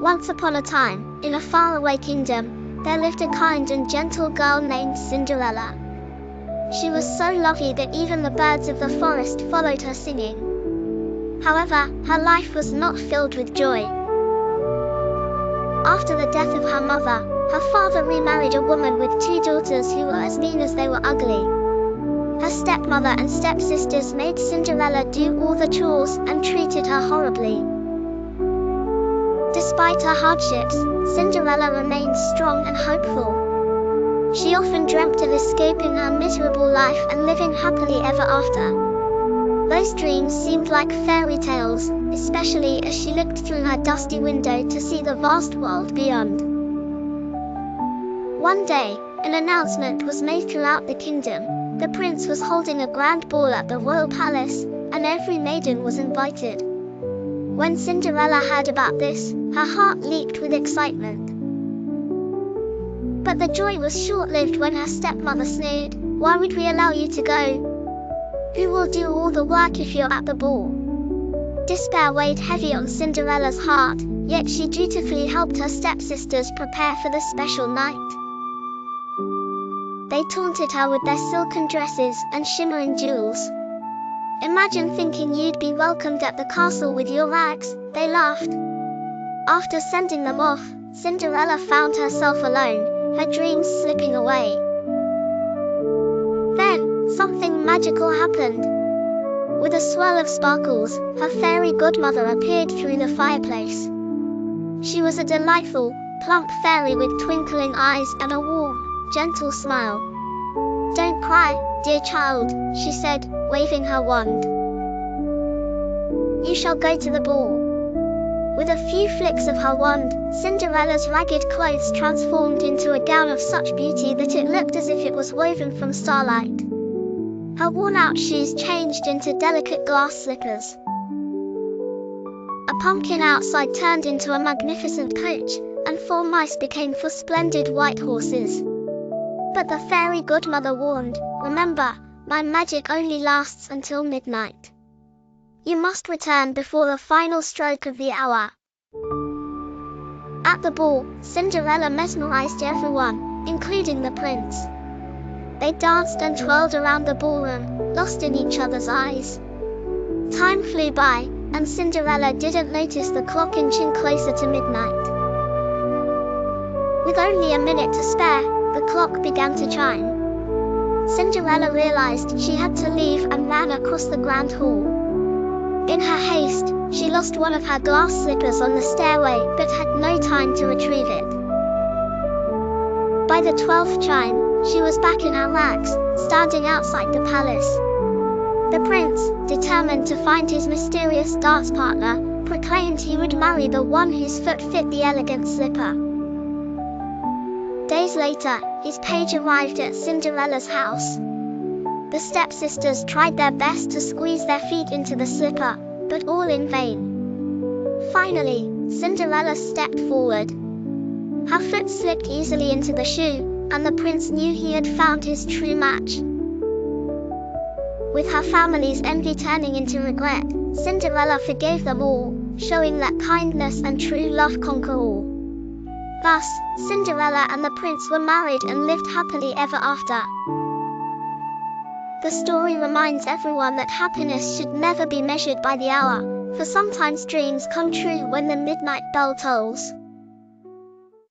Once upon a time, in a faraway kingdom, there lived a kind and gentle girl named Cinderella. She was so lovely that even the birds of the forest followed her singing. However, her life was not filled with joy. After the death of her mother, her father remarried a woman with 2 daughters who were as mean as they were ugly. Her stepmother and stepsisters made Cinderella do all the chores and treated her horribly. Despite her hardships, Cinderella remained strong and hopeful. She often dreamt of escaping her miserable life and living happily ever after. Those dreams seemed like fairy tales, especially as she looked through her dusty window to see the vast world beyond. One day, an announcement was made throughout the kingdom. The prince was holding a grand ball at the royal palace, and every maiden was invited. When Cinderella heard about this, her heart leaped with excitement. But the joy was short-lived when her stepmother sneered, "Why would we allow you to go? Who will do all the work if you're at the ball?" Despair weighed heavy on Cinderella's heart, yet she dutifully helped her stepsisters prepare for the special night. They taunted her with their silken dresses and shimmering jewels. "Imagine thinking you'd be welcomed at the castle with your rags," they laughed. After sending them off, Cinderella found herself alone, her dreams slipping away. Then, something magical happened. With a swirl of sparkles, her fairy godmother appeared through the fireplace. She was a delightful, plump fairy with twinkling eyes and a warm, gentle smile. "Don't cry, dear child," she said, waving her wand. "You shall go to the ball." With a few flicks of her wand, Cinderella's ragged clothes transformed into a gown of such beauty that it looked as if it was woven from starlight. Her worn-out shoes changed into delicate glass slippers. A pumpkin outside turned into a magnificent coach, and 4 mice became 4 splendid white horses. But the fairy godmother warned, "Remember, my magic only lasts until midnight. You must return before the final stroke of the hour." At the ball, Cinderella mesmerized everyone, including the prince. They danced and twirled around the ballroom, lost in each other's eyes. Time flew by, and Cinderella didn't notice the clock inching closer to midnight. With only a minute to spare, the clock began to chime. Cinderella realized she had to leave and ran across the grand hall. In her haste, she lost one of her glass slippers on the stairway but had no time to retrieve it. By the 12th chime, she was back in her rags, standing outside the palace. The prince, determined to find his mysterious dance partner, proclaimed he would marry the one whose foot fit the elegant slipper. Days later, his page arrived at Cinderella's house. The stepsisters tried their best to squeeze their feet into the slipper, but all in vain. Finally, Cinderella stepped forward. Her foot slipped easily into the shoe, and the prince knew he had found his true match. With her family's envy turning into regret, Cinderella forgave them all, showing that kindness and true love conquer all. Thus, Cinderella and the prince were married and lived happily ever after. The story reminds everyone that happiness should never be measured by the hour, for sometimes dreams come true when the midnight bell tolls.